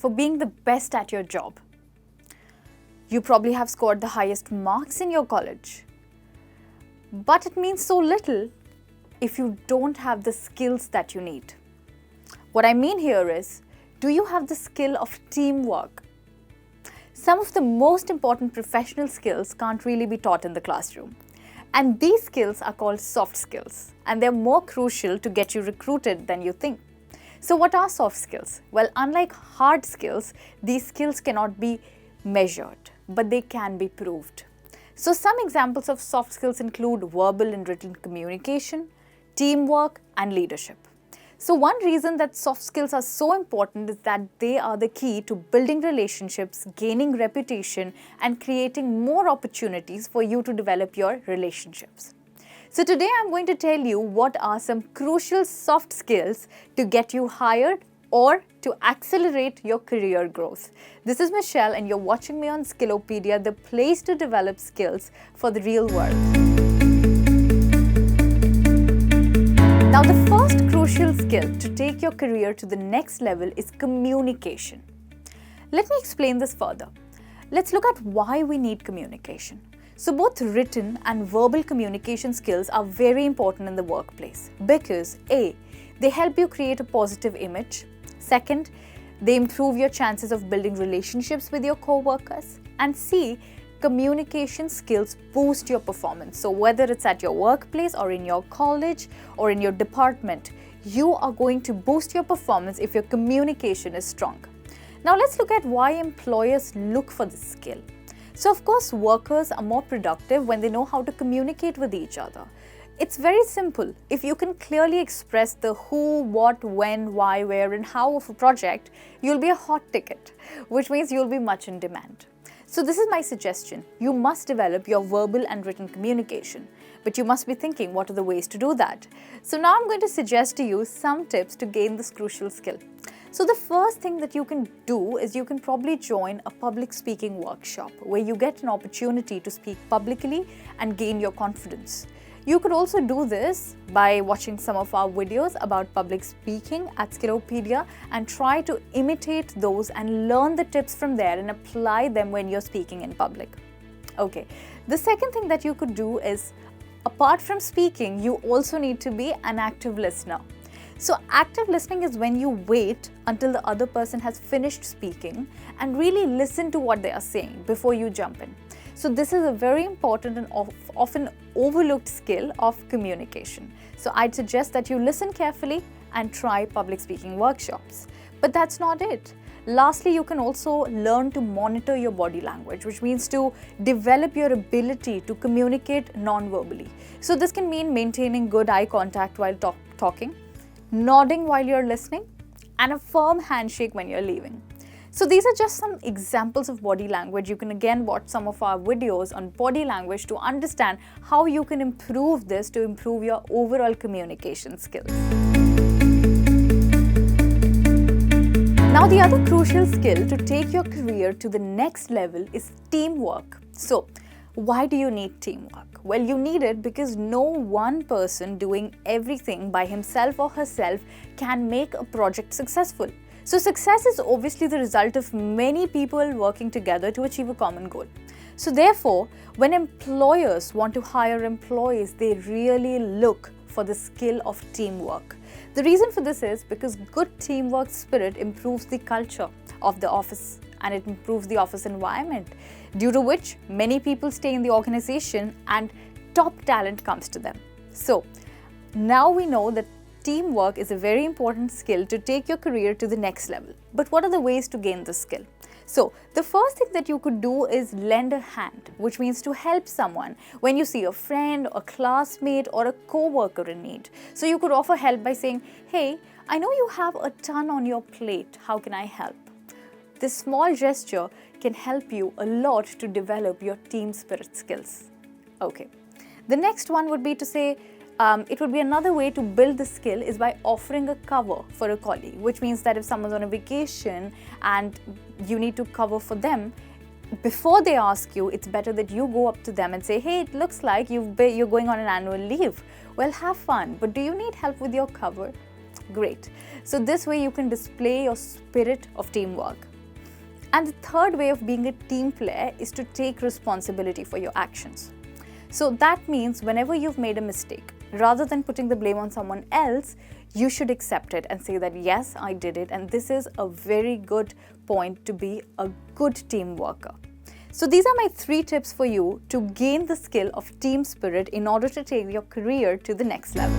for being the best at your job. You probably have scored the highest marks in your college. But it means so little if you don't have the skills that you need. What I mean here is, do you have the skill of teamwork? Some of the most important professional skills can't really be taught in the classroom. And these skills are called soft skills, and they're more crucial to get you recruited than you think. So what are soft skills? Well, unlike hard skills, these skills cannot be measured, but they can be proved. So some examples of soft skills include verbal and written communication, teamwork, and leadership. So one reason that soft skills are so important is that they are the key to building relationships, gaining reputation, and creating more opportunities for you to develop your relationships. So today I'm going to tell you what are some crucial soft skills to get you hired or to accelerate your career growth. This is Michelle and you're watching me on Skillopedia, the place to develop skills for the real world. Now, the first crucial skill to take your career to the next level is communication. Let me explain this further. Let's look at why we need communication. So both written and verbal communication skills are very important in the workplace because A, they help you create a positive image. Second, they improve your chances of building relationships with your co-workers. And C, communication skills boost your performance. So whether it's at your workplace or in your college or in your department, you are going to boost your performance if your communication is strong. Now let's look at why employers look for this skill. So of course, workers are more productive when they know how to communicate with each other. It's very simple. If you can clearly express the who, what, when, why, where, and how of a project, you'll be a hot ticket, which means you'll be much in demand. So this is my suggestion. You must develop your verbal and written communication, but you must be thinking, what are the ways to do that? So now I'm going to suggest to you some tips to gain this crucial skill. So the first thing that you can do is you can probably join a public speaking workshop where you get an opportunity to speak publicly and gain your confidence. You could also do this by watching some of our videos about public speaking at Skillopedia and try to imitate those and learn the tips from there and apply them when you're speaking in public. Okay, the second thing that you could do is, apart from speaking, you also need to be an active listener. So active listening is when you wait until the other person has finished speaking and really listen to what they are saying before you jump in. So this is a very important and often overlooked skill of communication. So I'd suggest that you listen carefully and try public speaking workshops. But that's not it. Lastly, you can also learn to monitor your body language, which means to develop your ability to communicate non-verbally. So this can mean maintaining good eye contact while talking, nodding while you're listening, and a firm handshake when you're leaving. So these are just some examples of body language. You can again watch some of our videos on body language to understand how you can improve this to improve your overall communication skills. Now the other crucial skill to take your career to the next level is teamwork. So why do you need teamwork? Well, you need it because no one person doing everything by himself or herself can make a project successful. So success is obviously the result of many people working together to achieve a common goal. So therefore, when employers want to hire employees, they really look for the skill of teamwork. The reason for this is because good teamwork spirit improves the culture of the office and it improves the office environment, due to which many people stay in the organization and top talent comes to them. So now we know that teamwork is a very important skill to take your career to the next level. But what are the ways to gain this skill? So the first thing that you could do is lend a hand, which means to help someone when you see a friend, a classmate, or a co-worker in need. So you could offer help by saying, hey, I know you have a ton on your plate. How can I help? This small gesture can help you a lot to develop your team spirit skills. Okay. The next one would be to say, it would be another way to build the skill is by offering a cover for a colleague, which means that if someone's on a vacation and you need to cover for them, before they ask you, it's better that you go up to them and say, hey, it looks like you're going on an annual leave. Well, have fun, but do you need help with your cover? Great. So this way you can display your spirit of teamwork. And the third way of being a team player is to take responsibility for your actions. So that means whenever you've made a mistake, rather than putting the blame on someone else, you should accept it and say that yes, I did it, and this is a very good point to be a good team worker. So these are my 3 tips for you to gain the skill of team spirit in order to take your career to the next level.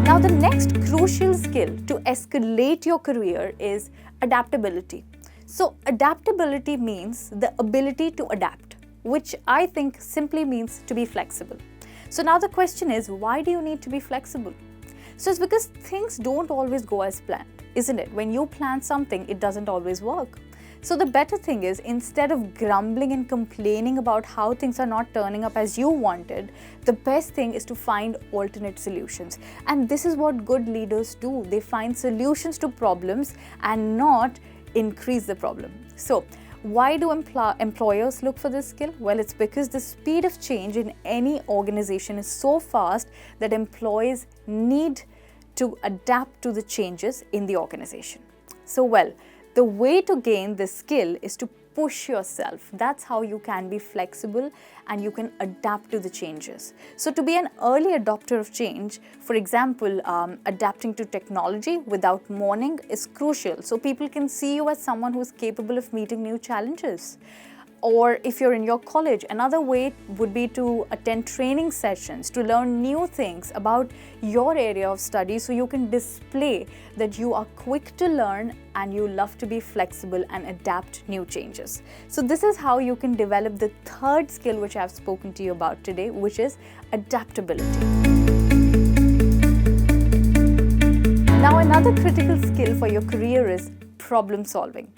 Now the next crucial skill to escalate your career is adaptability. So adaptability means the ability to adapt, which I think simply means to be flexible. So now the question is, why do you need to be flexible? So it's because things don't always go as planned, isn't it? When you plan something, it doesn't always work. So the better thing is, instead of grumbling and complaining about how things are not turning up as you wanted, the best thing is to find alternate solutions. And this is what good leaders do. They find solutions to problems and not increase the problem. So why do employers look for this skill? Well, it's because the speed of change in any organization is so fast that employees need to adapt to the changes in the organization. So well, the way to gain this skill is to push yourself. That's how you can be flexible and you can adapt to the changes. So to be an early adopter of change, for example, adapting to technology without mourning is crucial. So people can see you as someone who is capable of meeting new challenges. Or if you're in your college, another way would be to attend training sessions to learn new things about your area of study, so you can display that you are quick to learn and you love to be flexible and adapt new changes. So this is how you can develop the third skill which I've spoken to you about today, which is adaptability. Now another critical skill for your career is problem solving.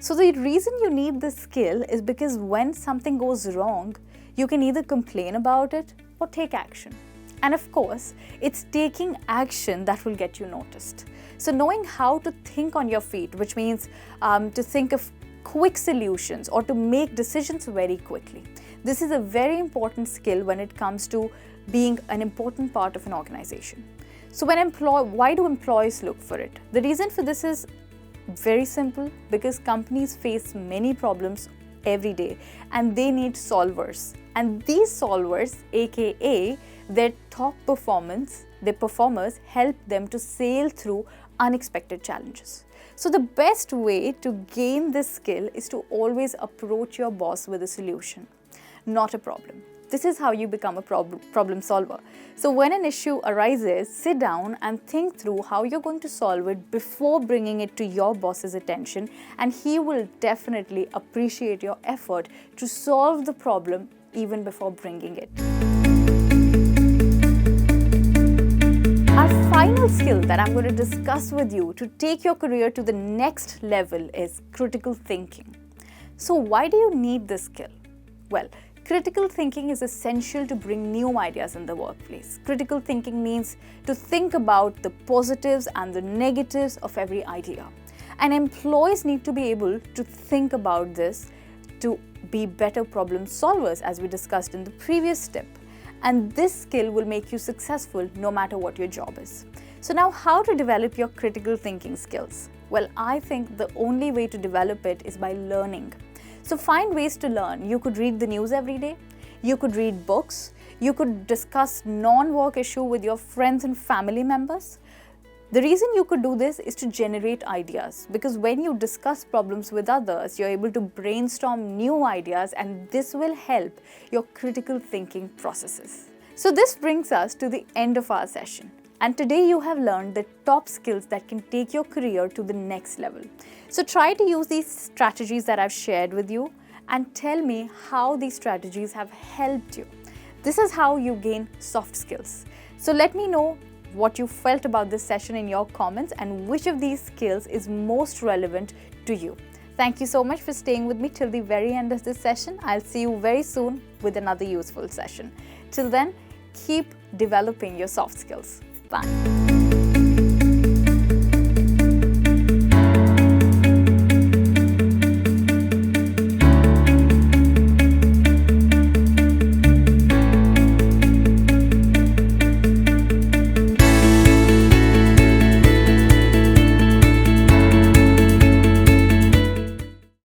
So the reason you need this skill is because when something goes wrong, you can either complain about it or take action. And of course, it's taking action that will get you noticed. So knowing how to think on your feet, which means to think of quick solutions or to make decisions very quickly. This is a very important skill when it comes to being an important part of an organization. So why do employees look for it? The reason for this is very simple, because companies face many problems every day and they need solvers. And these solvers, aka their top performers, help them to sail through unexpected challenges. So the best way to gain this skill is to always approach your boss with a solution, not a problem. This is how you become a problem solver. So when an issue arises, sit down and think through how you're going to solve it before bringing it to your boss's attention, and he will definitely appreciate your effort to solve the problem even before bringing it. Our final skill that I'm going to discuss with you to take your career to the next level is critical thinking. So why do you need this skill? Well, critical thinking is essential to bring new ideas in the workplace. Critical thinking means to think about the positives and the negatives of every idea. And employees need to be able to think about this to be better problem solvers, as we discussed in the previous step. And this skill will make you successful no matter what your job is. So now, how to develop your critical thinking skills? Well, I think the only way to develop it is by learning. So find ways to learn. You could read the news every day. You could read books. You could discuss non-work issue with your friends and family members. The reason you could do this is to generate ideas, because when you discuss problems with others, you're able to brainstorm new ideas, and this will help your critical thinking processes. So this brings us to the end of our session. And today you have learned the top skills that can take your career to the next level. So try to use these strategies that I've shared with you and tell me how these strategies have helped you. This is how you gain soft skills. So let me know what you felt about this session in your comments and which of these skills is most relevant to you. Thank you so much for staying with me till the very end of this session. I'll see you very soon with another useful session. Till then, keep developing your soft skills. Bye.